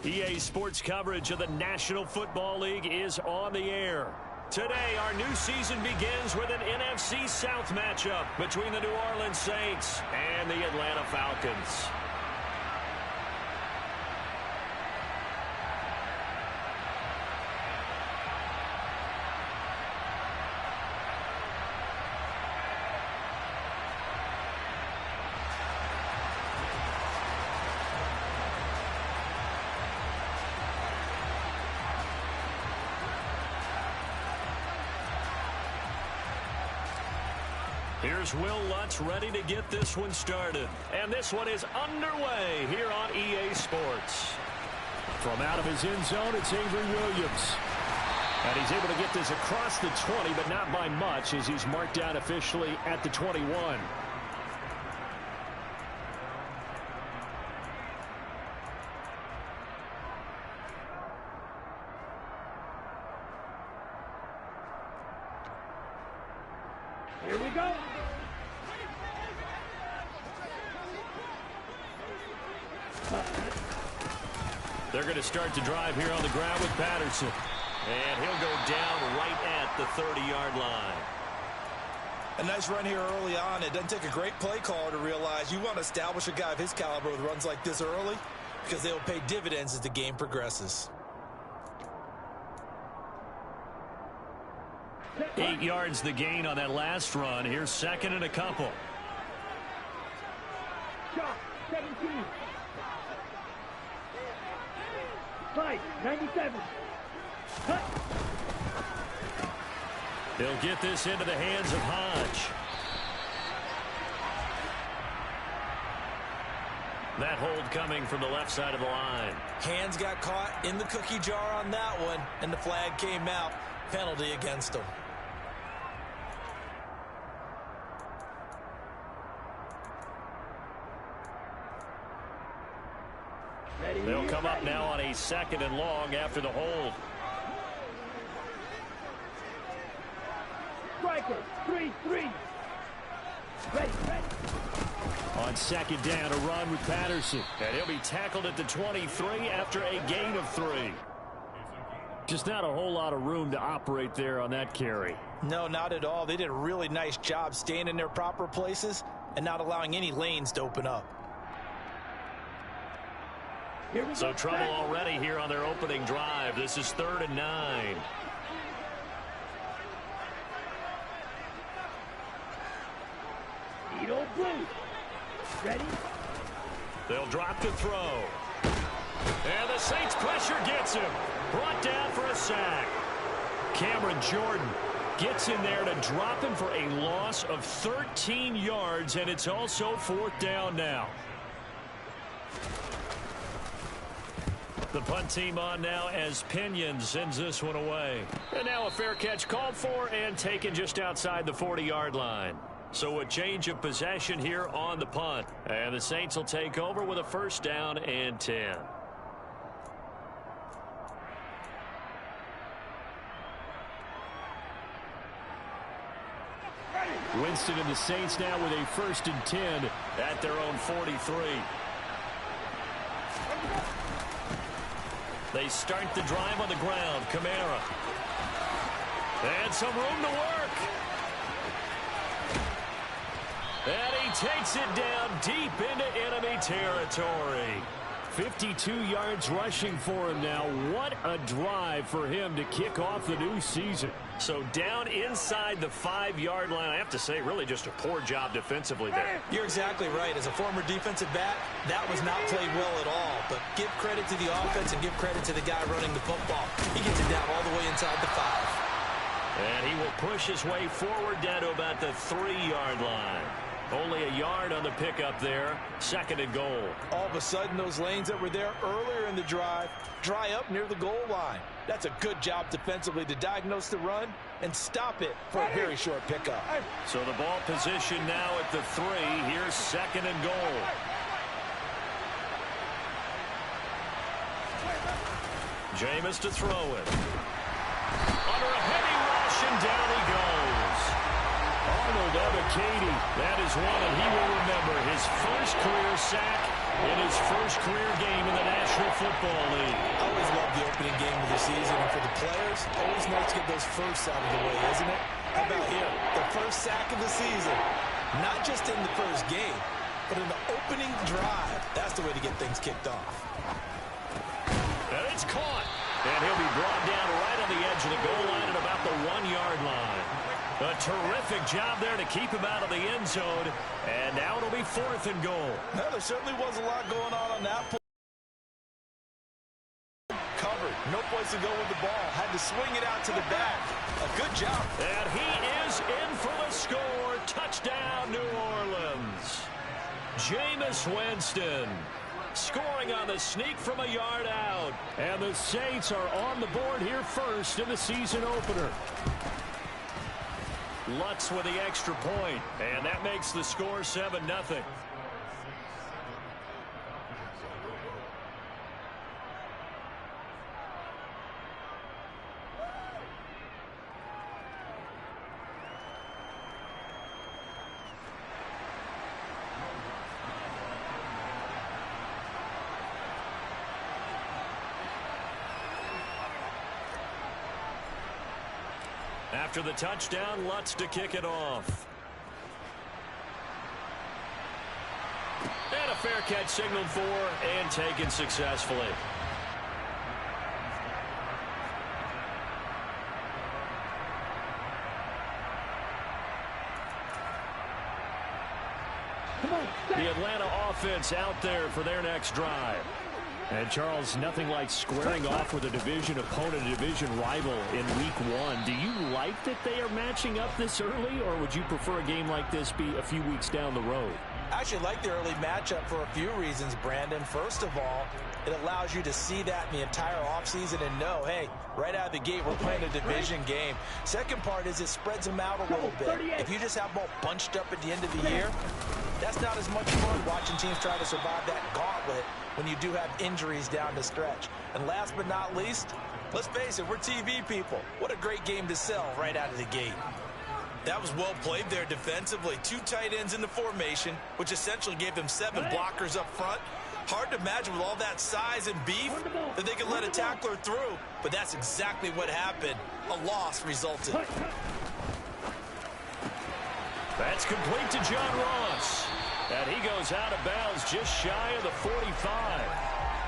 EA Sports coverage of the National Football League is on the air. Today, our new season begins with an NFC South matchup between the New Orleans Saints and the Atlanta Falcons. Here's Will Lutz ready to get this one started. And this one is underway here on EA Sports. From out of his end zone, it's Avery Williams. And he's able to get this across the 20, but not by much as he's marked down officially at the 21. Here we go. They're going to start to drive here on the ground with Patterson. And he'll go down right at the 30-yard line. A nice run here early on. It doesn't take a great play caller to realize you want to establish a guy of his caliber with runs like this early because they'll pay dividends as the game progresses. 8 yards the gain on that last run. Here's second and a couple. Shot, 17. Fight, 97. Cut. They'll get this into the hands of Hodge. That hold coming from the left side of the line. Hands got caught in the cookie jar on that one, and the flag came out. Penalty against him. They'll come up now on a second and long after the hold. Striker, 3-3. Ready. On second down, a run with Patterson. And he'll be tackled at the 23 after a gain of 3. Just not a whole lot of room to operate there on that carry. No, not at all. They did a really nice job staying in their proper places and not allowing any lanes to open up. So trouble already here on their opening drive. This is 3rd and 9. Edo Blue. Ready? They'll drop to throw. And the Saints pressure gets him. Brought down for a sack. Cameron Jordan gets in there to drop him for a loss of 13 yards, and it's also 4th down now. The punt team on now as Pinion sends this one away. And now a fair catch called for and taken just outside the 40-yard line. So a change of possession here on the punt. And the Saints will take over with a 1st down and 10. Winston and the Saints now with a 1st and 10 at their own 43. They start the drive on the ground. Kamara. And some room to work. And he takes it down deep into enemy territory. 52 yards rushing for him now. What a drive for him to kick off the new season. So down inside the 5-yard line. I have to say, really just a poor job defensively there. You're exactly right. As a former defensive back, that was not played well at all. But give credit to the offense and give credit to the guy running the football. He gets it down all the way inside the 5. And he will push his way forward down to about the 3-yard line. Only a yard on the pickup there. 2nd and goal. All of a sudden, those lanes that were there earlier in the drive dry up near the goal line. That's a good job defensively to diagnose the run and stop it for a very short pickup. So the ball position now at the 3. Here's 2nd and goal. Jameis to throw it. Under a heavy rush, and down he goes. Arnold Ebiketie, that is one that he will remember. His first career sack in his first career game in the National Football League. I always love the opening game of the season, and for the players, always nice to get those firsts out of the way, isn't it? How about here? The first sack of the season. Not just in the first game, but in the opening drive. That's the way to get things kicked off. And it's caught. And he'll be brought down right on the edge of the goal line at about the 1-yard line. A terrific job there to keep him out of the end zone. And now it'll be 4th and goal. Now, there certainly was a lot going on that play. Covered. No place to go with the ball. Had to swing it out to the back. A good job. And he is in for the score. Touchdown, New Orleans. Jameis Winston scoring on the sneak from a yard out. And the Saints are on the board here first in the season opener. Lutz with the extra point, and that makes the score 7-0. After the touchdown, Lutz to kick it off. And a fair catch signaled for and taken successfully. The Atlanta offense out there for their next drive. And, Charles, nothing like squaring off with a division opponent, a division rival in Week 1. Do you like that they are matching up this early, or would you prefer a game like this be a few weeks down the road? I actually like the early matchup for a few reasons, Brandon. First of all, it allows you to see that in the entire offseason and know, hey, right out of the gate, we're playing a division game. Second part is it spreads them out a little bit. If you just have them all bunched up at the end of the year, that's not as much fun watching teams try to survive that gauntlet when you do have injuries down the stretch. And last but not least, let's face it, we're TV people. What a great game to sell right out of the gate. That was well played there defensively. 2 tight ends in the formation, which essentially gave them 7 blockers up front. Hard to imagine with all that size and beef that they could let a tackler through, but that's exactly what happened. A loss resulted. That's complete to John Ross. And he goes out of bounds just shy of the 45.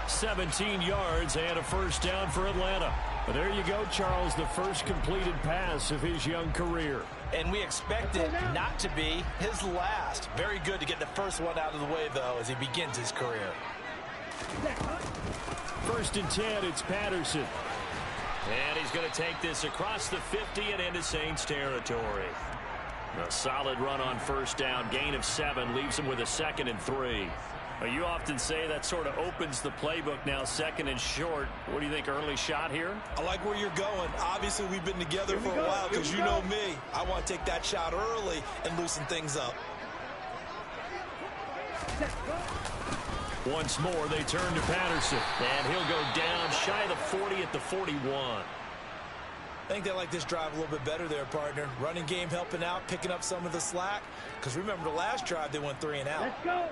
17 yards and a first down for Atlanta. But there you go, Charles, the first completed pass of his young career. And we expect it not to be his last. Very good to get the first one out of the way, though, as he begins his career. 1st and 10, it's Patterson. And he's going to take this across the 50 and into Saints territory. A solid run on first down, gain of 7, leaves him with a 2nd and 3. You often say that sort of opens the playbook now, 2nd and short. What do you think, early shot here? I like where you're going. Obviously, we've been together for a while because you know me. I want to take that shot early and loosen things up. Once more, they turn to Patterson. And he'll go down shy of the 40 at the 41. I think they like this drive a little bit better there, partner. Running game helping out, picking up some of the slack. Because remember the last drive, they went 3 and out. Let's go.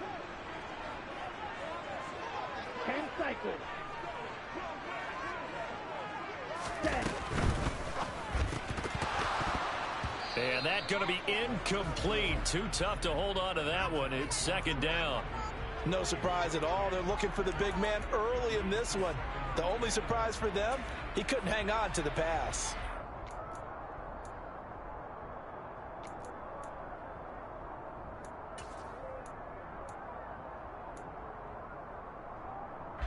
10 cycles. 10. And that going to be incomplete. Too tough to hold on to that one. It's 2nd down. No surprise at all. They're looking for the big man early in this one. The only surprise for them, he couldn't hang on to the pass.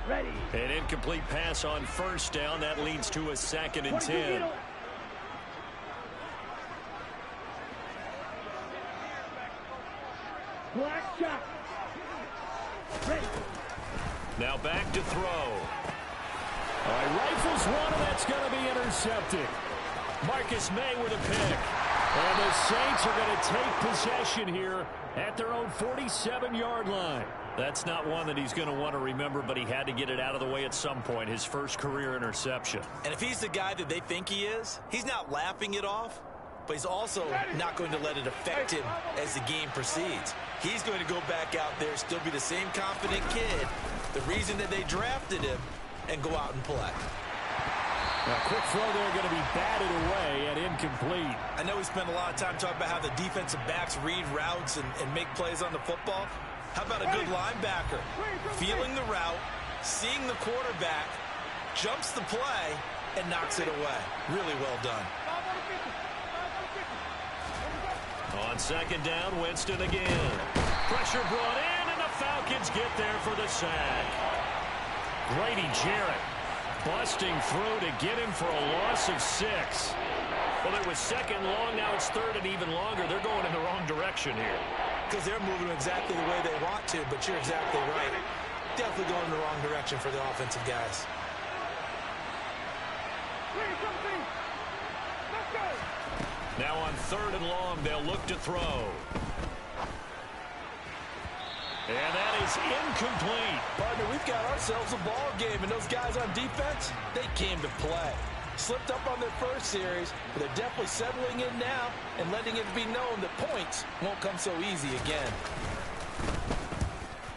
Ready. An incomplete pass on first down. That leads to a 2nd and 10. Black shot. Ready. Now back to throw. All right, rifles one, and that's going to be intercepted. Marcus May with a pick. And the Saints are going to take possession here at their own 47-yard line. That's not one that he's going to want to remember, but he had to get it out of the way at some point. His first career interception. And if he's the guy that they think he is, he's not laughing it off, but he's also not going to let it affect him as the game proceeds. He's going to go back out there, still be the same confident kid, the reason that they drafted him, and go out and play. A quick throw there going to be batted away and incomplete. I know we spent a lot of time talking about how the defensive backs read routes and make plays on the football. How about a good linebacker? Feeling the route, seeing the quarterback, jumps the play, and knocks it away. Really well done. On second down, Winston again. Pressure brought in, and the Falcons get there for the sack. Grady Jarrett busting through to get him for a loss of 6. Well, it was second long, now it's third and even longer. They're going in the wrong direction here. Because they're moving exactly the way they want to, but you're exactly right. Definitely going in the wrong direction for the offensive guys. Now on third and long, they'll look to throw. And that is incomplete. Partner, we've got ourselves a ball game, and those guys on defense, they came to play. Slipped up on their first series, but they're definitely settling in now and letting it be known that points won't come so easy again.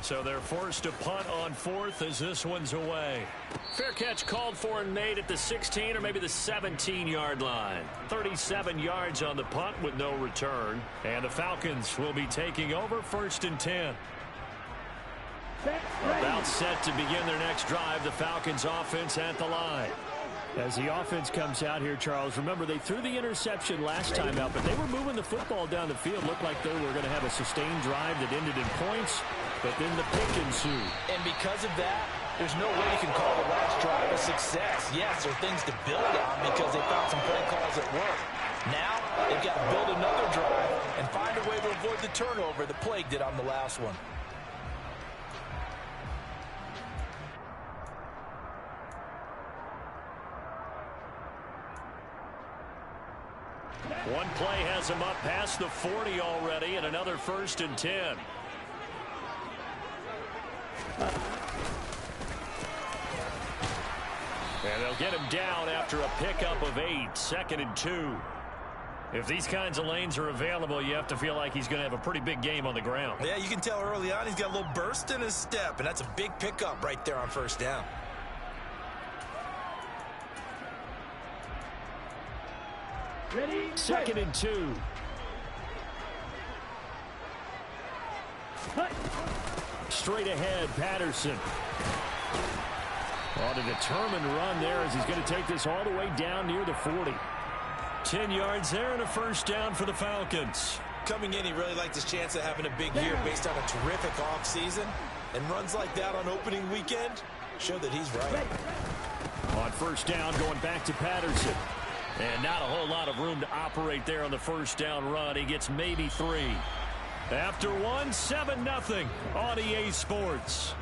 So they're forced to punt on fourth as this one's away. Fair catch called for and made at the 16 or maybe the 17-yard line. 37 yards on the punt with no return. And the Falcons will be taking over 1st and 10. About set to begin their next drive. The Falcons offense at the line. As the offense comes out here, Charles, remember they threw the interception last time out, but they were moving the football down the field. Looked like they were going to have a sustained drive that ended in points, but then the pick ensued. And because of that, there's no way you can call the last drive a success. Yes, there are things to build on because they found some play calls that work. Now, they've got to build another drive and find a way to avoid the turnover the plague did on the last one. One play has them up past the 40 already, and another 1st and 10. And they'll get him down after a pickup of 8, 2nd and 2. If these kinds of lanes are available, you have to feel like he's going to have a pretty big game on the ground. Yeah, you can tell early on he's got a little burst in his step, and that's a big pickup right there on 1st down. Ready? 2nd and 2. Straight ahead, Patterson. On a determined run there as he's going to take this all the way down near the 40. 10 yards there and a 1st down for the Falcons. Coming in, he really liked his chance of having a big year based on a terrific offseason. And runs like that on opening weekend show that he's right. On 1st down, going back to Patterson. And not a whole lot of room to operate there on the 1st down run. He gets maybe 3. After 1, 7-0 on EA Sports.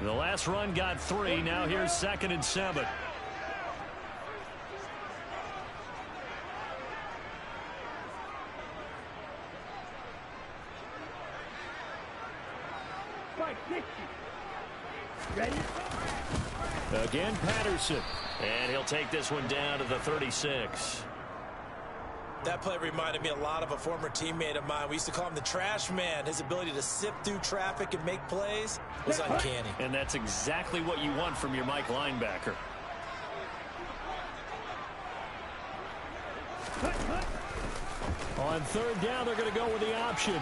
The last run got 3. Now here's 2nd and 7. Ready? Again, Patterson. And he'll take this one down to the 36. That play reminded me a lot of a former teammate of mine. We used to call him the trash man. His ability to sift through traffic and make plays was uncanny. And that's exactly what you want from your Mike linebacker. On 3rd down, they're going to go with the option.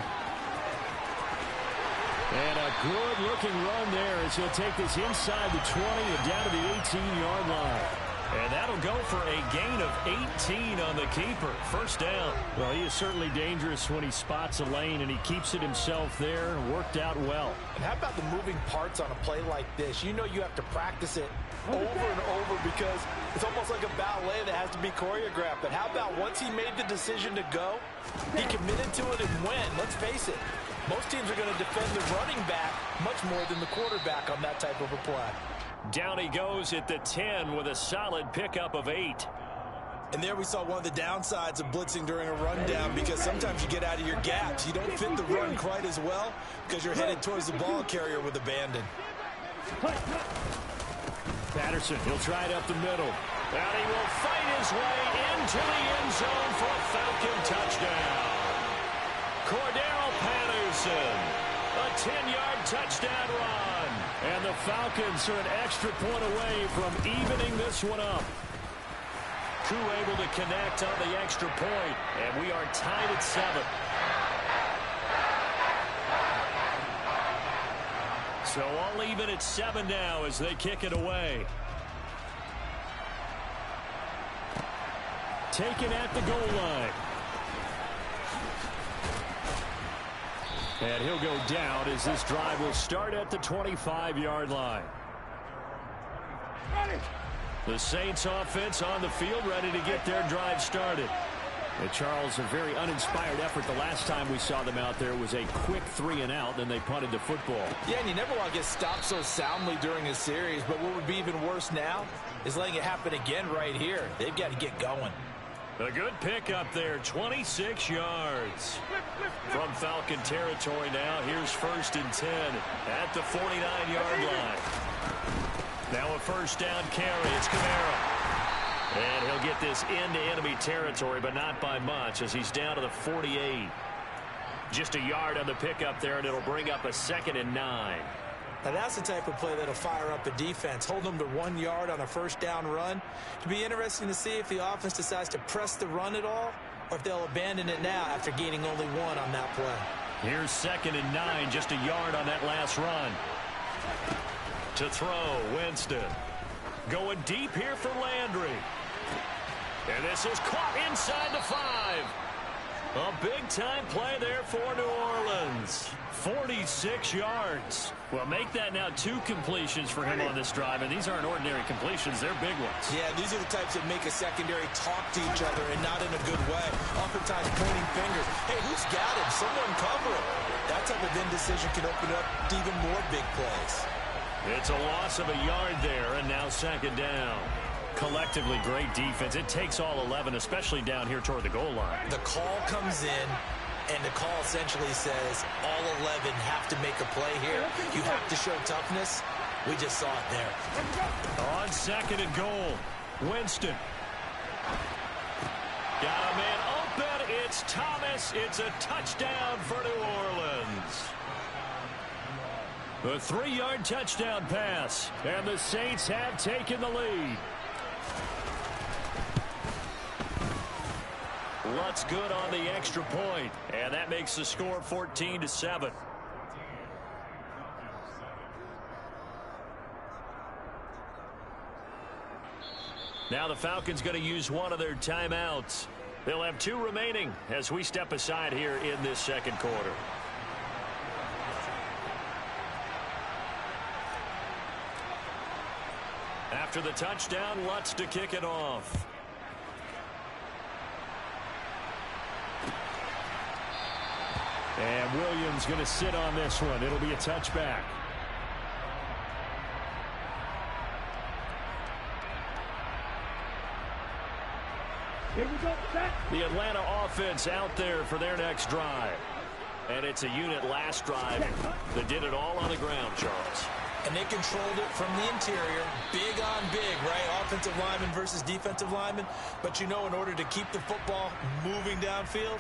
And a good-looking run there as he'll take this inside the 20 and down to the 18-yard line. And that'll go for a gain of 18 on the keeper. 1st down. Well, he is certainly dangerous when he spots a lane, and he keeps it himself there. Worked out well. And how about the moving parts on a play like this? You know you have to practice it over and over because it's almost like a ballet that has to be choreographed. But how about once he made the decision to go, he committed to it and went. Let's face it, Most teams are going to defend the running back much more than the quarterback on that type of a play. Down he goes at the 10 with a solid pickup of 8. And there we saw one of the downsides of blitzing during a rundown, because sometimes you get out of your gaps. You don't fit the run quite as well because you're headed towards the ball carrier with abandon. Patterson, he'll try it up the middle. And he will fight his way into the end zone for a Falcon touchdown. Cordero Patterson, a 10-yard touchdown run. And the Falcons are an extra point away from evening this one up. Koo able to connect on the extra point, and we are tied at 7. So all even at 7 now as they kick it away. Taken at the goal line. And he'll go down as this drive will start at the 25-yard line. The Saints offense on the field, ready to get their drive started. And Charles, a very uninspired effort. The last time we saw them out there was a quick 3-and-out, then they punted the football. Yeah, and you never want to get stopped so soundly during a series, but what would be even worse now is letting it happen again right here. They've got to get going. A good pickup there, 26 yards. From Falcon territory now, here's 1st and 10 at the 49-yard line. Now a first down carry. It's Kamara. And he'll get this into enemy territory, but not by much as he's down to the 48. Just a yard on the pickup there, and it'll bring up a 2nd and 9. Now that's the type of play that'll fire up a defense. Hold them to 1 yard on a first down run. It'll be interesting to see if the offense decides to press the run at all, or if they'll abandon it now after gaining only 1 on that play. Here's 2nd and 9, just a yard on that last run. To throw, Winston. Going deep here for Landry. And this is caught inside the 5. A big-time play there for New Orleans. 46 yards. Well, make that now 2 completions for him on this drive, and these aren't ordinary completions. They're big ones. Yeah, these are the types that make a secondary talk to each other, and not in a good way. Oftentimes pointing fingers. Hey, who's got him? Someone cover him. That type of indecision can open up to even more big plays. It's a loss of a yard there, and now 2nd down. Collectively, great defense. It takes all 11, especially down here toward the goal line. The call comes in, and the call essentially says all 11 have to make a play here. You have to show toughness. We just saw it there. On 2nd and goal, Winston. Got a man open. It's Thomas. It's a touchdown for New Orleans. A 3-yard touchdown pass, and the Saints have taken the lead. Lutz good on the extra point, and that makes the score 14-7. Now the Falcons going to use one of their timeouts. They'll have 2 remaining as we step aside here in this 2nd quarter. After the touchdown, Lutz to kick it off. And Williams going to sit on this one. It'll be a touchback. Here we go, set. The Atlanta offense out there for their next drive. And it's a unit last drive that did it all on the ground, Charles. And they controlled it from the interior. Big on big, right? Offensive lineman versus defensive lineman. But you know, in order to keep the football moving downfield,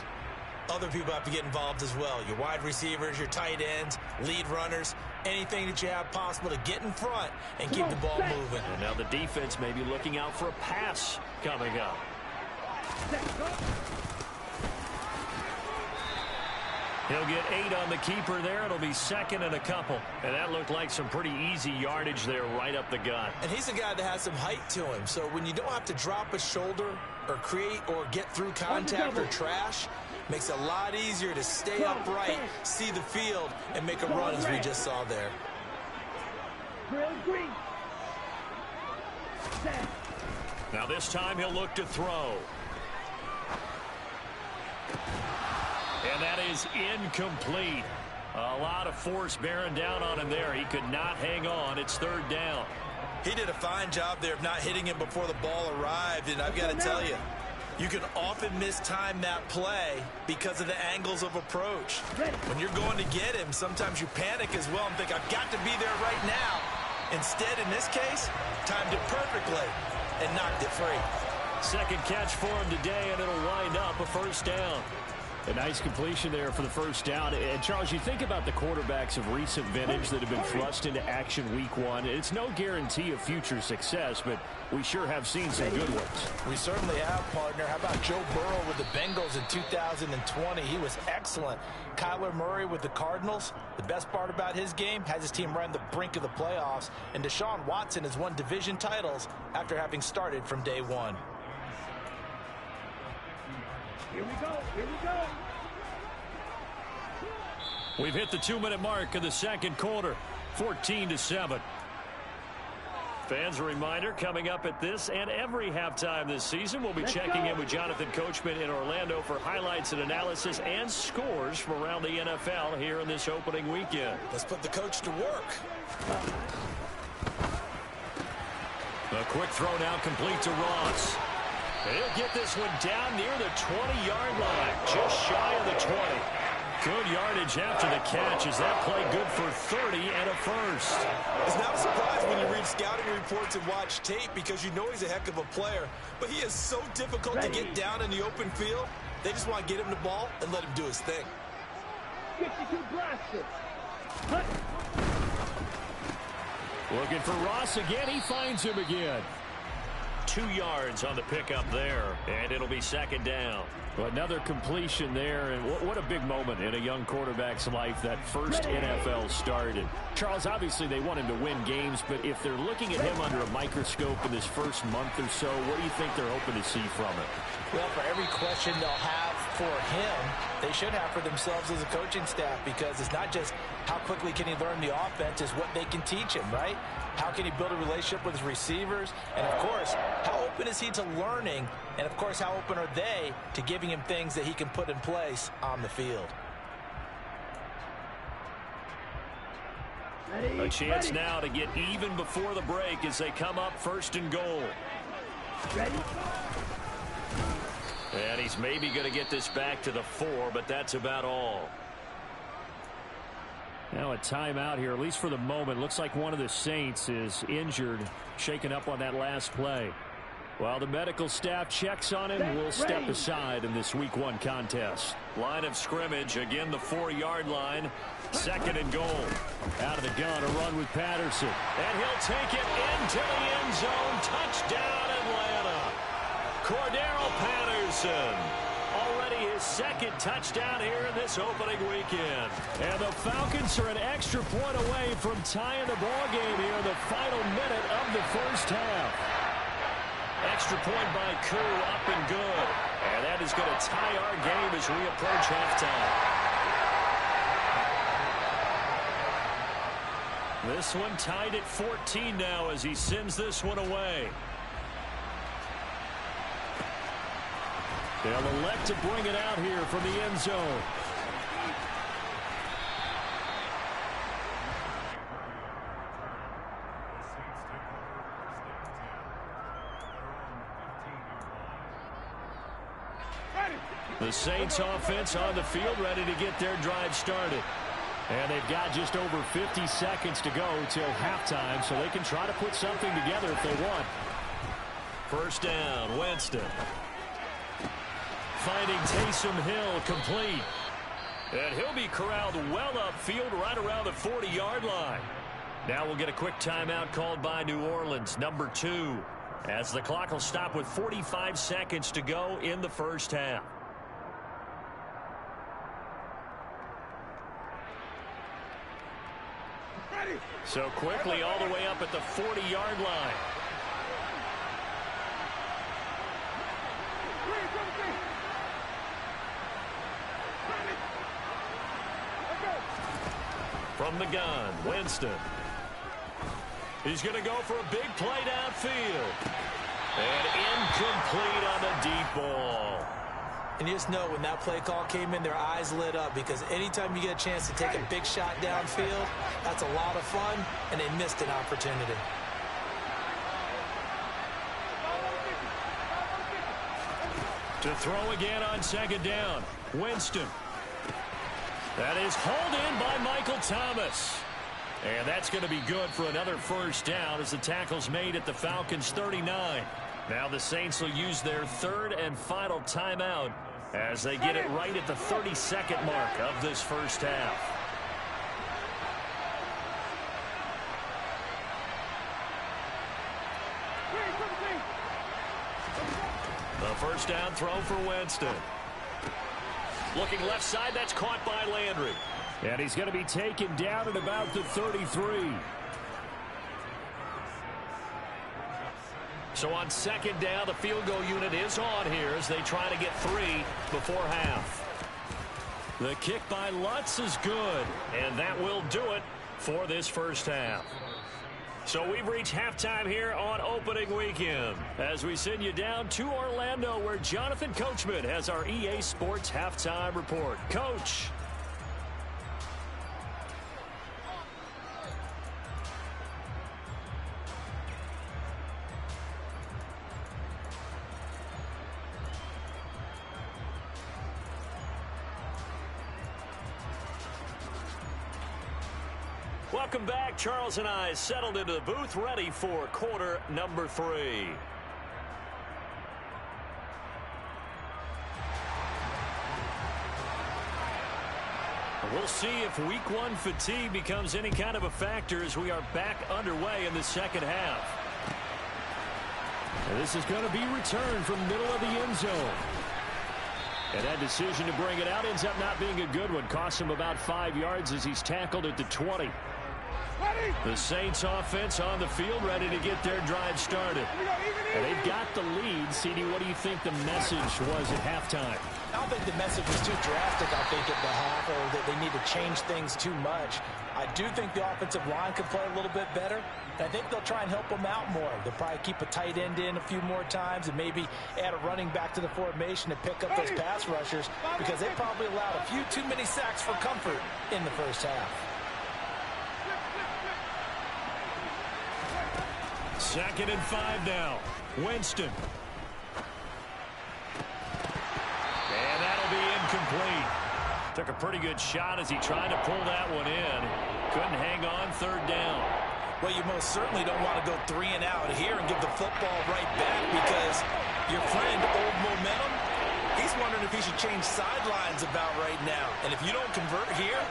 other people have to get involved as well. Your wide receivers, your tight ends, lead runners, anything that you have possible to get in front and keep the ball moving. And now the defense may be looking out for a pass coming up. He'll get 8 on the keeper there. It'll be 2nd and a couple. And that looked like some pretty easy yardage there right up the gut. And he's a guy that has some height to him. So when you don't have to drop a shoulder or create or get through contact or trash, makes it a lot easier to stay upright, see the field, and make a run as we just saw there. Now this time he'll look to throw. And that is incomplete. A lot of force bearing down on him there. He could not hang on. It's third down. He did a fine job there of not hitting him before the ball arrived, and I've got to tell you, you can often mistime that play because of the angles of approach. When you're going to get him, sometimes you panic as well and think, I've got to be there right now. Instead, in this case, timed it perfectly and knocked it free. Second catch for him today, and it'll wind up a first down. A nice completion there for the first down. And, Charles, you think about the quarterbacks of recent vintage that have been thrust into action week one. It's no guarantee of future success, but we sure have seen some good ones. We certainly have, partner. How about Joe Burrow with the Bengals in 2020? He was excellent. Kyler Murray with the Cardinals. The best part about his game, has his team right on the brink of the playoffs. And Deshaun Watson has won division titles after having started from day one. Here we go. Here we go. We've hit the 2-minute mark of the second quarter. 14-7. Fans, a reminder, coming up at this and every halftime this season, we'll be checking in with Jonathan Coachman in Orlando for highlights and analysis and scores from around the NFL here in this opening weekend. Let's put the coach to work. A quick throw now complete to Ross. He'll get this one down near the 20-yard line, just shy of the 20. Good yardage after the catch. Is that play good for 30 and a first? It's not a surprise when you read scouting reports and watch tape because you know he's a heck of a player. But he is so difficult to get down in the open field. They just want to get him the ball and let him do his thing. 52 blasters. Looking for Ross again. He finds him again. 2 yards on the pickup there, and it'll be second down. Well, another completion there, and what a big moment in a young quarterback's life, that first NFL start. And Charles, obviously they want him to win games, but if they're looking at him under a microscope in this first month or so, what do you think they're hoping to see from it? Well, for every question they'll have for him, they should have for themselves as a coaching staff, because it's not just how quickly can he learn the offense, it's what they can teach him, right? How can he build a relationship with his receivers? And, of course, how open is he to learning? And, of course, how open are they to giving him things that he can put in place on the field? A chance now to get even before the break as they come up first and goal. And he's maybe going to get this back to the 4, but that's about all. Now a timeout here, at least for the moment. Looks like one of the Saints is injured, shaken up on that last play. While the medical staff checks on him, we'll step aside in this week 1 contest. Line of scrimmage, again the 4-yard line. Second and goal. Out of the gun, a run with Patterson. And he'll take it into the end zone. Touchdown, Atlanta. Cordero Patterson. Already his second touchdown here in this opening weekend. And the Falcons are an extra point away from tying the ball game here in the final minute of the first half. Extra point by Koo, up and good. And that is going to tie our game as we approach halftime. This one tied at 14 now as he sends this one away. They'll elect to bring it out here from the end zone. The Saints offense on the field, ready to get their drive started. And they've got just over 50 seconds to go till halftime, so they can try to put something together if they want. First down, Winston. Finding Taysom Hill complete. And he'll be corralled well upfield right around the 40-yard line. Now we'll get a quick timeout called by New Orleans, number 2, as the clock will stop with 45 seconds to go in the first half. So quickly all the way up at the 40-yard line. From the gun, Winston. He's going to go for a big play downfield. And incomplete on the deep ball. And you just know when that play call came in, their eyes lit up, because anytime you get a chance to take a big shot downfield, that's a lot of fun, and they missed an opportunity. To throw again on second down, Winston. That is hauled in by Michael Thomas. And that's going to be good for another first down as the tackle's made at the Falcons' 39. Now the Saints will use their third and final timeout as they get it right at the 32nd mark of this first half. The first down throw for Winston. Looking left side, that's caught by Landry. And he's going to be taken down at about the 33. So on second down, the field goal unit is on here as they try to get 3 before half. The kick by Lutz is good, and that will do it for this first half. So we've reached halftime here on opening weekend as we send you down to Orlando, where Jonathan Coachman has our EA Sports halftime report. Coach. Welcome back. Charles and I settled into the booth, ready for quarter number 3. We'll see if week 1 fatigue becomes any kind of a factor as we are back underway in the second half. And this is going to be returned from the middle of the end zone. And that decision to bring it out ends up not being a good one. Costs him about 5 yards as he's tackled at the 20. The Saints offense on the field, ready to get their drive started. And they've got the lead. CD, what do you think the message was at halftime? I don't think the message was too drastic, I think, at the half, or that they need to change things too much. I do think the offensive line could play a little bit better. I think they'll try and help them out more. They'll probably keep a tight end in a few more times and maybe add a running back to the formation to pick up those pass rushers, because they probably allowed a few too many sacks for comfort in the first half. Second and 5 now. Winston. And that'll be incomplete. Took a pretty good shot as he tried to pull that one in. Couldn't hang on third down. Well, you most certainly don't want to go 3 and out here and give the football right back, because your friend, Old Momentum, he's wondering if he should change sidelines about right now. And if you don't convert here,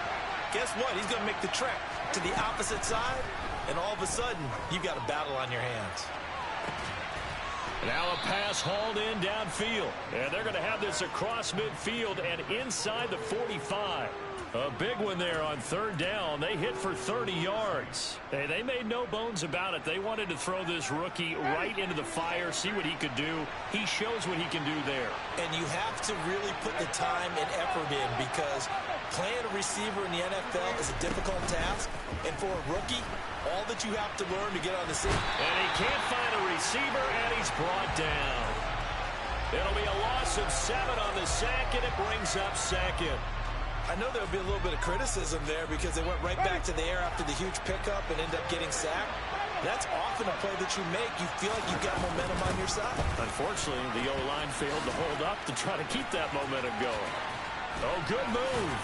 guess what? He's going to make the trek to the opposite side, and all of a sudden, you've got a battle on your hands. Now a pass hauled in downfield. And they're going to have this across midfield and inside the 45. A big one there on third down. They hit for 30 yards. Hey, they made no bones about it. They wanted to throw this rookie right into the fire, see what he could do. He shows what he can do there. And you have to really put the time and effort in, because playing a receiver in the NFL is a difficult task. And for a rookie, all that you have to learn to get on the scene. And he can't find a receiver, and he's brought down. It'll be a loss of 7 on the sack, and it brings up second. I know there'll be a little bit of criticism there because they went right back to the air after the huge pickup and ended up getting sacked. That's often a play that you make. You feel like you've got momentum on your side. Unfortunately, the O-line failed to hold up to try to keep that momentum going. Oh, good move.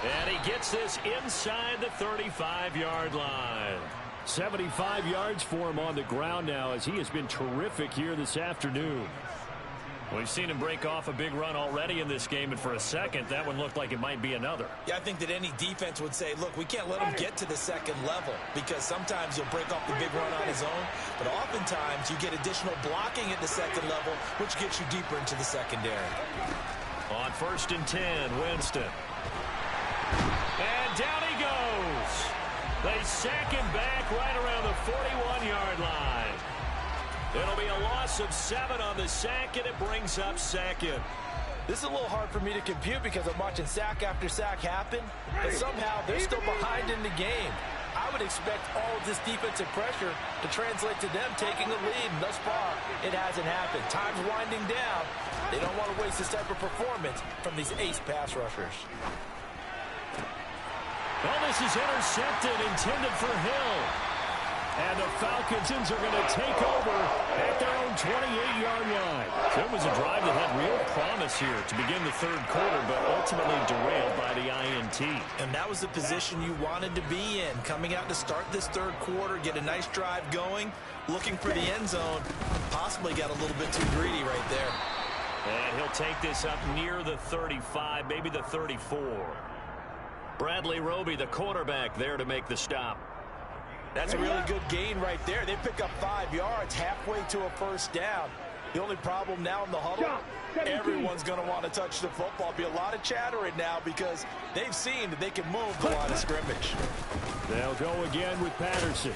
And he gets this inside the 35-yard line. 75 yards for him on the ground now, as he has been terrific here this afternoon. We've seen him break off a big run already in this game, and for a second, that one looked like it might be another. Yeah, I think that any defense would say, look, we can't let him get to the second level, because sometimes he'll break off the big run on his own, but oftentimes you get additional blocking at the second level, which gets you deeper into the secondary. On 1st and 10, Winston. And down he goes. They sack him back right around the 41-yard line. It'll be a loss of 7 on the sack, and it brings up second. This is a little hard for me to compute because I'm watching sack after sack happen, but somehow they're still behind in the game. I would expect all of this defensive pressure to translate to them taking the lead, and thus far, it hasn't happened. Time's winding down, They don't want to waste this type of performance from these ace pass rushers. Well, this is intercepted, intended for Hill. And the Falcons are going to take over at their own 28-yard line. So it was a drive that had real promise here to begin the third quarter, but ultimately derailed by the INT. And that was the position you wanted to be in. Coming out to start this third quarter, get a nice drive going, looking for the end zone. Possibly got a little bit too greedy right there. And he'll take this up near the 35, maybe the 34. Bradley Roby, the quarterback, there to make the stop. That's a really good gain right there. They pick up 5 yards, halfway to a first down. The only problem now in the huddle, everyone's going to want to touch the football. Be a lot of chattering now because they've seen that they can move the line of scrimmage. They'll go again with Patterson.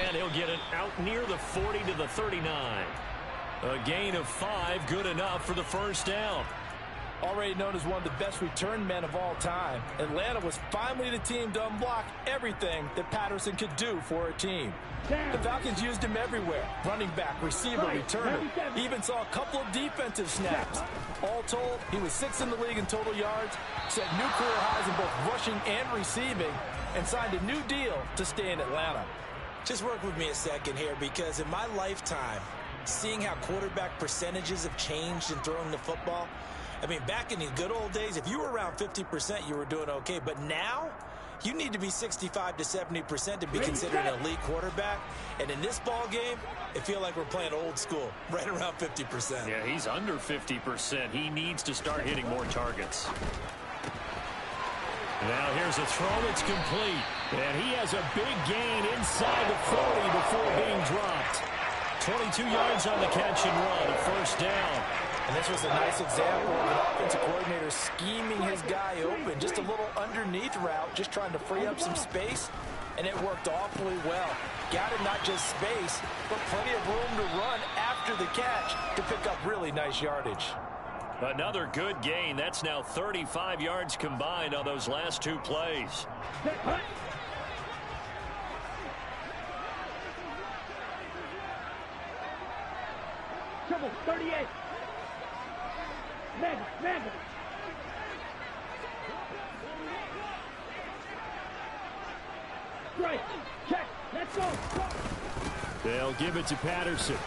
And he'll get it out near the 40 to the 39. A gain of 5, good enough for the first down. Already known as one of the best return men of all time, Atlanta was finally the team to unblock everything that Patterson could do for a team. The Falcons used him everywhere. Running back, receiver, returner. He even saw a couple of defensive snaps. All told, he was 6th in the league in total yards, set new career highs in both rushing and receiving, and signed a new deal to stay in Atlanta. Just work with me a second here, because in my lifetime, seeing how quarterback percentages have changed in throwing the football, I mean, back in the good old days, if you were around 50%, you were doing okay. But now, you need to be 65 to 70% to be considered an elite quarterback. And in this ball game, it feels like we're playing old school, right around 50%. Yeah, he's under 50%. He needs to start hitting more targets. Now here's a throw. It's complete. And he has a big gain inside the 40 before being dropped. 22 yards on the catch and run, a first down. And this was a nice example of an offensive coordinator scheming his guy open. Just a little underneath route, just trying to free up some space, and it worked awfully well. Got him not just space, but plenty of room to run after the catch to pick up really nice yardage. Another good gain. That's now 35 yards combined on those last 2 plays. Triple 38. Mega. Right. Check. Let's go. They'll give it to Patterson.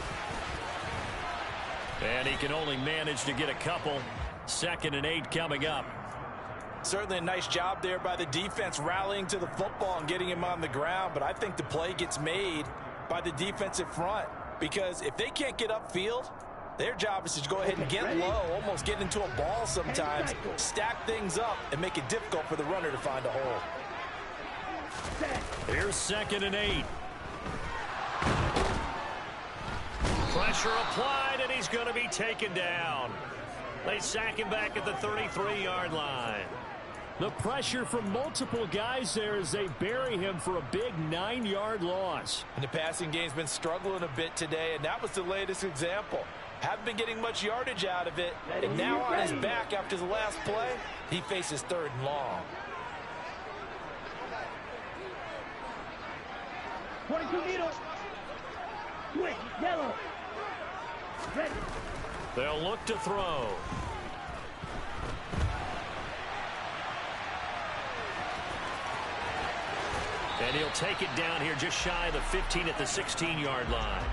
And he can only manage to get a couple. 2nd and 8 coming up. Certainly a nice job there by the defense rallying to the football and getting him on the ground. But I think the play gets made by the defensive front. Because if they can't get upfield, their job is to go ahead and get low, almost get into a ball sometimes, stack things up, and make it difficult for the runner to find a hole. Here's 2nd and 8. Pressure applied, and he's going to be taken down. They sack him back at the 33-yard line. The pressure from multiple guys there as they bury him for a big 9-yard loss. And the passing game's been struggling a bit today, and that was the latest example. Haven't been getting much yardage out of it, and now on his back after the last play, he faces 3rd and long. 22 needle. Quick, yellow. Ready. They'll look to throw. And he'll take it down here just shy of the 15 at the 16-yard line.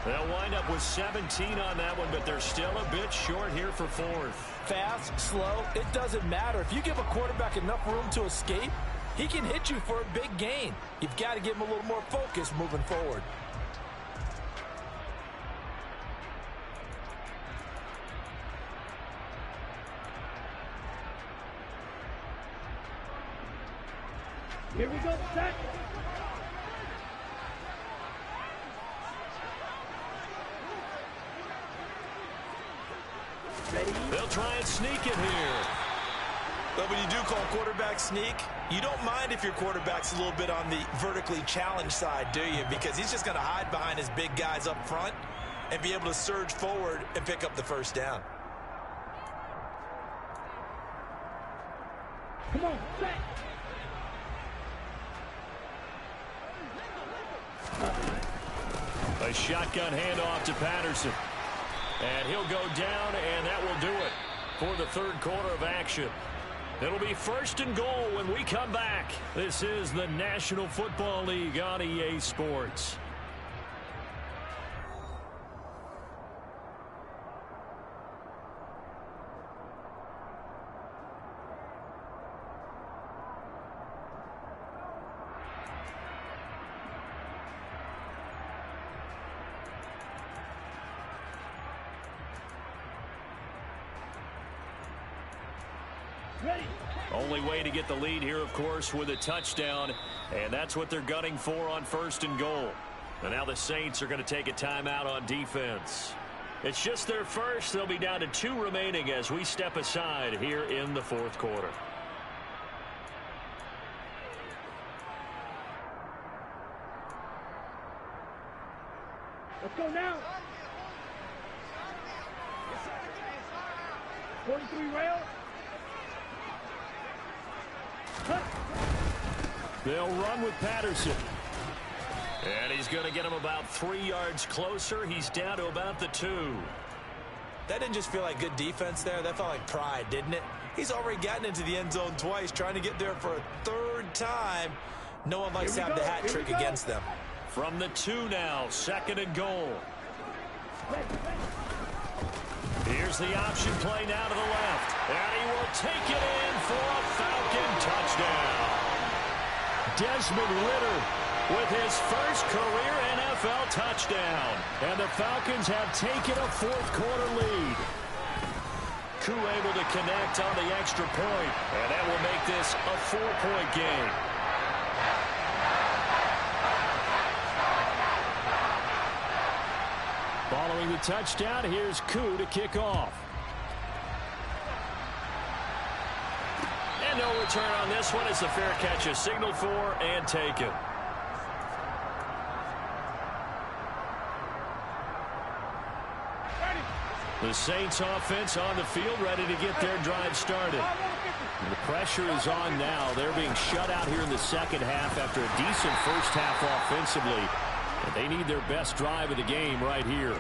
They'll wind up with 17 on that one, but they're still a bit short here for 4th. Fast, slow, it doesn't matter. If you give a quarterback enough room to escape, he can hit you for a big gain. You've got to give him a little more focus moving forward. Here we go, set. Ready. They'll try and sneak it here. But when you do call quarterback sneak, you don't mind if your quarterback's a little bit on the vertically challenged side, do you? Because he's just going to hide behind his big guys up front and be able to surge forward and pick up the first down. Come on, set. A shotgun handoff to Patterson. And he'll go down, and that will do it for the third quarter of action. It'll be 1st and goal when we come back. This is the National Football League on EA Sports. Only way to get the lead here, of course, with a touchdown, and that's what they're gunning for on 1st and goal. And now the Saints are going to take a timeout on defense. It's just their first. They'll be down to 2 remaining as we step aside here in the 4th quarter. Let's go now. 43 rail. They'll run with Patterson. And he's going to get him about 3 yards closer. He's down to about the 2. That didn't just feel like good defense there. That felt like pride, didn't it? He's already gotten into the end zone twice, trying to get there for a 3rd time. No one likes to have the hat trick against them. From the 2 now, 2nd and goal. Here's the option play now to the left. And he will take it in for a Falcon touchdown. Desmond Ridder with his first career NFL touchdown. And the Falcons have taken a 4th quarter lead. Koo able to connect on the extra point. And that will make this a 4-point game. Following the touchdown, here's Koo to kick off. And no return on this one as the fair catch is signaled for and taken. The Saints offense on the field, ready to get their drive started. And the pressure is on now. They're being shut out here in the 2nd half after a decent first half offensively. And they need their best drive of the game right here.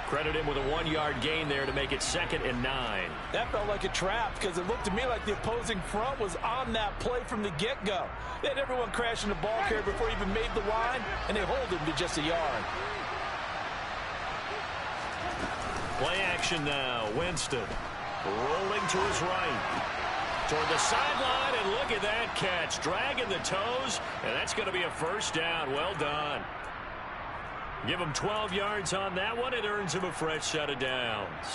Credit him with a 1-yard gain there to make it 2nd and 9. That felt like a trap because it looked to me like the opposing front was on that play from the get-go. They had everyone crashing the ball carrier before he even made the line, and they hold him to just a yard. Play action now. Winston rolling to his right. Toward the sideline, and look at that catch. Dragging the toes, and that's going to be a 1st down. Well done. Give him 12 yards on that one. It earns him a fresh set of downs.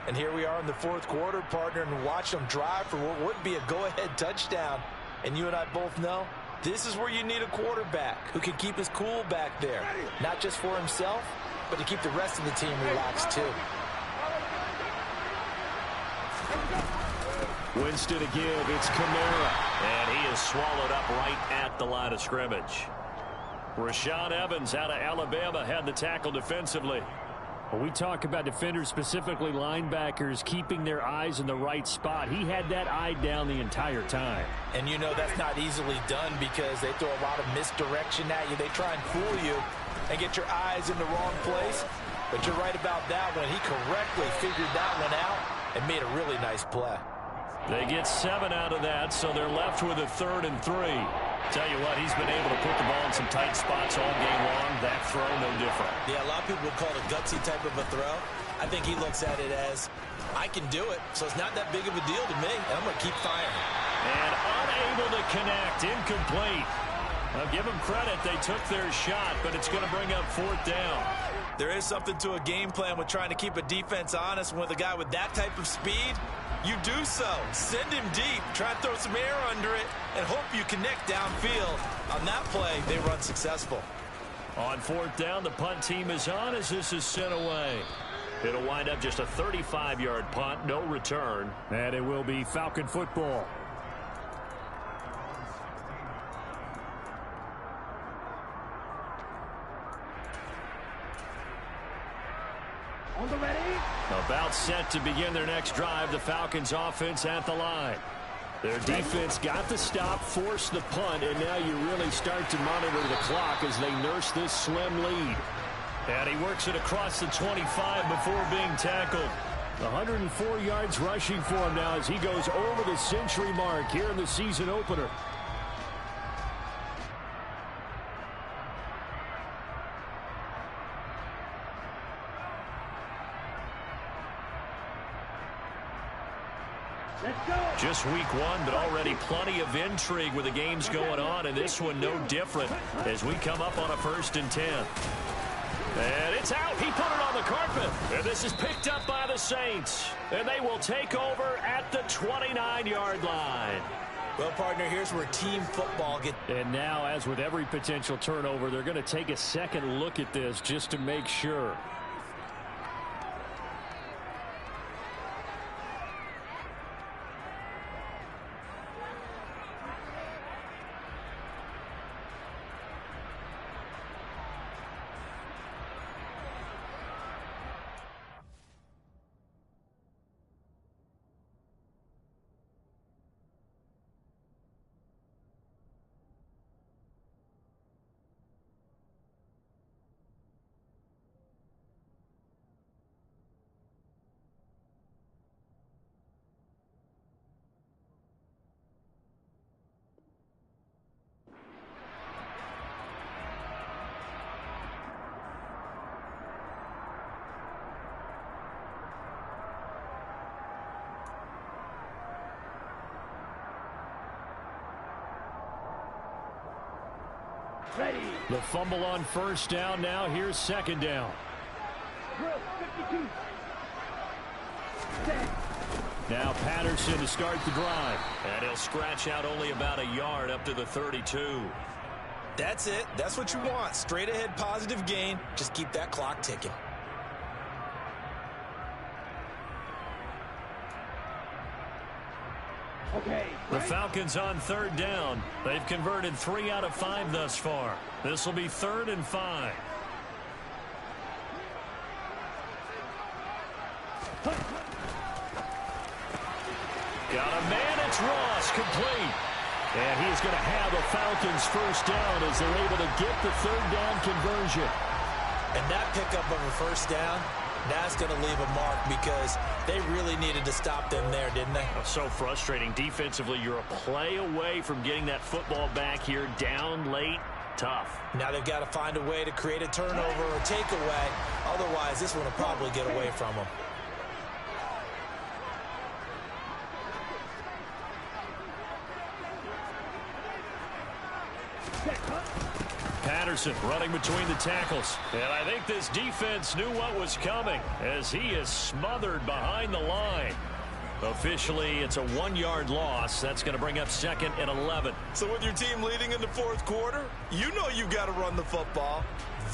And here we are in the 4th quarter, partner, and watch them drive for what would be a go-ahead touchdown. And you and I both know this is where you need a quarterback who can keep his cool back there. Not just for himself, but to keep the rest of the team relaxed too. Winston again. It's Kamara. And he is swallowed up right at the line of scrimmage. Rashaan Evans out of Alabama had the tackle defensively. When we talk about defenders, specifically linebackers, keeping their eyes in the right spot, he had that eye down the entire time. And you know that's not easily done because they throw a lot of misdirection at you. They try and fool you and get your eyes in the wrong place. But you're right about that one. He correctly figured that one out and made a really nice play. They get 7 out of that, so they're left with a 3rd and 3. Tell you what, he's been able to put the ball in some tight spots all game long. That throw, no different. Yeah, a lot of people would call it a gutsy type of a throw. I think he looks at it as, I can do it, so it's not that big of a deal to me, and I'm going to keep firing. And unable to connect, incomplete. I'll give them credit, they took their shot, but it's going to bring up 4th down. There is something to a game plan with trying to keep a defense honest. With a guy with that type of speed, you do so. Send him deep. Try and throw some air under it and hope you connect downfield. On that play, they run successful. On 4th down, the punt team is on as this is sent away. It'll wind up just a 35-yard punt, no return. And it will be Falcon football. On the ready. About set to begin their next drive, the Falcons offense at the line. Their defense got the stop, forced the punt, and now you really start to monitor the clock as they nurse this slim lead. And he works it across the 25 before being tackled. 104 yards rushing for him now as he goes over the century mark here in the season opener. Just week one, but already plenty of intrigue with the games going on, and this one no different as we come up on a 1st and 10. And it's out. He put it on the carpet. And this is picked up by the Saints. And they will take over at the 29-yard line. Well, partner, here's where team football gets. And now, as with every potential turnover, they're going to take a second look at this just to make sure. Ready. The fumble on 1st down. Now here's 2nd down. Drill 52. Set. Now Patterson to start the drive. And he'll scratch out only about a yard up to the 32. That's it. That's what you want. Straight ahead positive gain. Just keep that clock ticking. Okay. The Falcons on 3rd down. They've converted 3 out of 5 thus far. This will be 3rd and 5. Got a man. It's Ross, complete. And he's going to have a Falcons 1st down as they're able to get the 3rd down conversion. And that pickup of a 1st down, that's going to leave a mark because they really needed to stop them there, didn't they? So frustrating. Defensively, you're a play away from getting that football back here down late. Tough. Now they've got to find a way to create a turnover or takeaway. Otherwise, this one will probably get away from them. Patterson running between the tackles. And I think this defense knew what was coming as he is smothered behind the line. Officially, it's a 1-yard loss. That's going to bring up 2nd and 11. So with your team leading in the 4th quarter, you know you've got to run the football.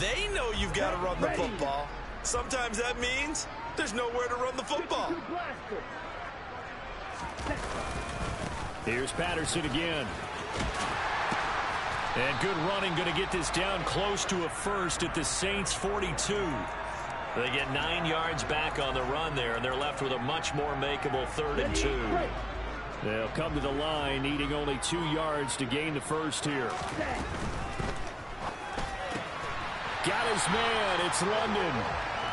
They know you've got to run the football. Sometimes that means there's nowhere to run the football. Here's Patterson again. And good running, going to get this down close to a 1st at the Saints 42. They get 9 yards back on the run there, and they're left with a much more makeable 3rd and 2. They'll come to the line, needing only 2 yards to gain the 1st here. Got his man. It's London.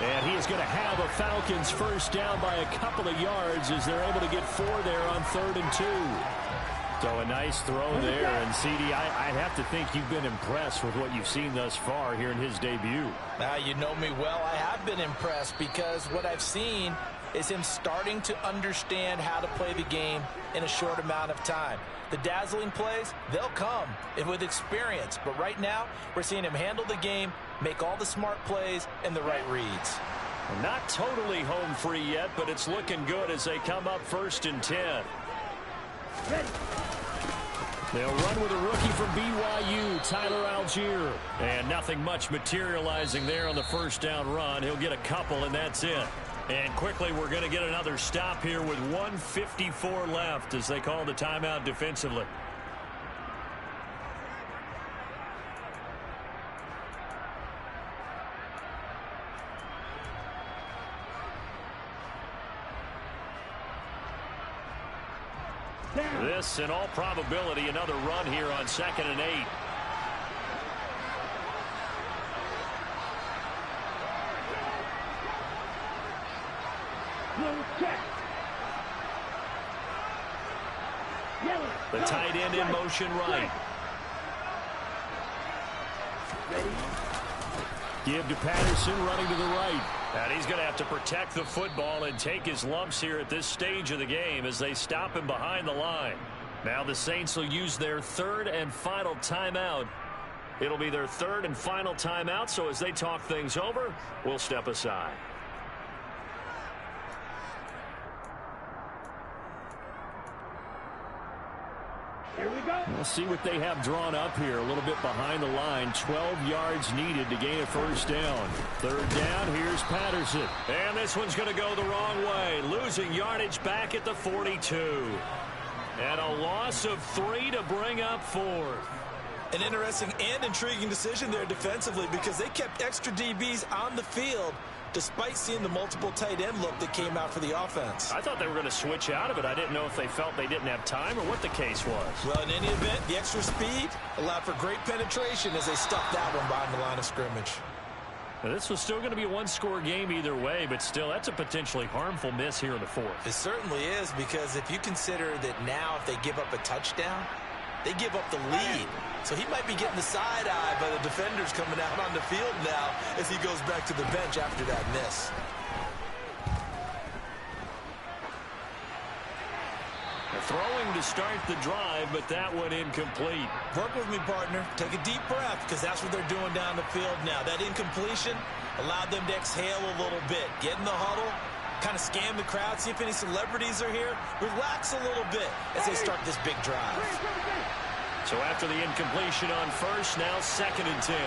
And he is going to have a Falcons 1st down by a couple of yards as they're able to get 4 there on 3rd and 2. So a nice throw there, and CD, I'd have to think you've been impressed with what you've seen thus far here in his debut. Now, you know me well. I have been impressed because what I've seen is him starting to understand how to play the game in a short amount of time. The dazzling plays, they'll come with experience. But right now, we're seeing him handle the game, make all the smart plays, and the right reads. Not totally home free yet, but it's looking good as they come up 1st and 10. Ready. They'll run with a rookie from BYU, Tyler Algier. And nothing much materializing there on the 1st down run. He'll get a couple, and that's it. And quickly, we're going to get another stop here with 1:54 left as they call the timeout defensively. This, in all probability, another run here on 2nd and 8. Check. Yellow. The tight end in motion right. Ready. Give to Patterson, running to the right. And he's going to have to protect the football and take his lumps here at this stage of the game as they stop him behind the line. Now the Saints will use their third and final timeout. It'll be their third and final timeout, so as they talk things over, we'll step aside. Here we go. We'll see what they have drawn up here. A little bit behind the line. 12 yards needed to gain a first down. Third down, here's Patterson. And this one's going to go the wrong way. Losing yardage back at the 42. And a loss of 3 to bring up 4. An interesting and intriguing decision there defensively because they kept extra DBs on the field despite seeing the multiple tight end look that came out for the offense. I thought they were going to switch out of it. I didn't know if they felt they didn't have time or what the case was. Well, in any event, the extra speed allowed for great penetration as they stuffed that one behind the line of scrimmage. Now, this was still going to be a one-score game either way, but still, that's a potentially harmful miss here in the fourth. It certainly is, because if you consider that now if they give up a touchdown, they give up the lead. So he might be getting the side eye by the defenders coming out on the field now as he goes back to the bench after that miss. They're throwing to start the drive, but that one incomplete. Work with me, partner. Take a deep breath, because that's what they're doing down the field now. That incompletion allowed them to exhale a little bit. Get in the huddle, kind of scan the crowd, see if any celebrities are here. Relax a little bit as they start this big drive. So after the incompletion on first, now 2nd and 10.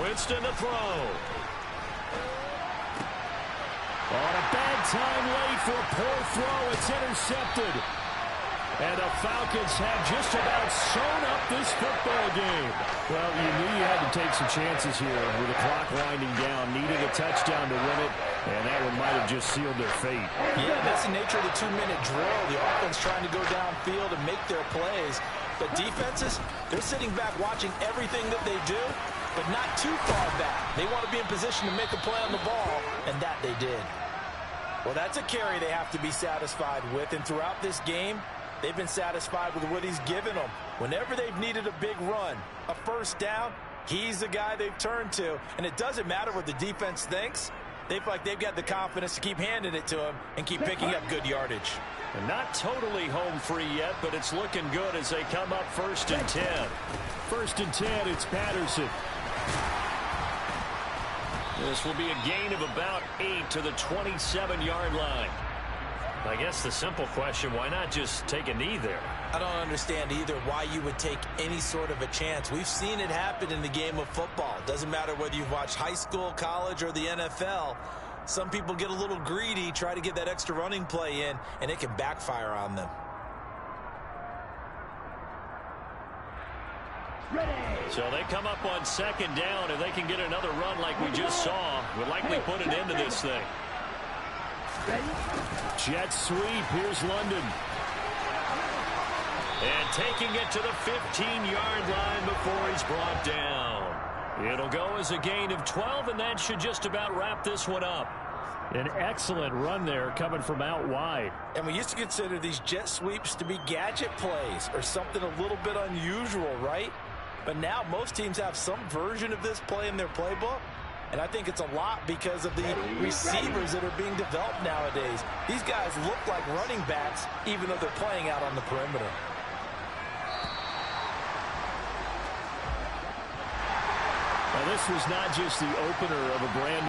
Winston to throw. On a bad time late for a poor throw. It's intercepted. And the Falcons have just about sewn up this football game. Well, you knew you had to take some chances here with the clock winding down, needing a touchdown to win it, and that one might have just sealed their fate. Yeah, that's the nature of the 2-minute drill. The offense trying to go downfield and make their plays. But defenses, they're sitting back watching everything that they do, but not too far back. They want to be in position to make a play on the ball, and that they did. Well, that's a carry they have to be satisfied with, and throughout this game, they've been satisfied with what he's given them. Whenever they've needed a big run, a first down, he's the guy they've turned to. And it doesn't matter what the defense thinks. They feel like they've got the confidence to keep handing it to him and keep picking up good yardage. And not totally home free yet, but it's looking good as they come up 1st and 10. 1st and 10, it's Patterson. This will be a gain of about 8 to the 27-yard line. I guess the simple question, why not just take a knee there? I don't understand either why you would take any sort of a chance. We've seen it happen in the game of football. Doesn't matter whether you've watched high school, college, or the NFL. Some people get a little greedy, try to get that extra running play in, and it can backfire on them. Ready. So they come up on 2nd down. If they can get another run like we just saw, would likely put an end to this thing. Jet sweep. Here's London. And taking it to the 15-yard line before he's brought down. It'll go as a gain of 12, and that should just about wrap this one up. An excellent run there coming from out wide. And we used to consider these jet sweeps to be gadget plays or something a little bit unusual, right? But now most teams have some version of this play in their playbook. And I think it's a lot because of the receivers that are being developed nowadays. These guys look like running backs even though they're playing out on the perimeter. Now, this was not just the opener of a brand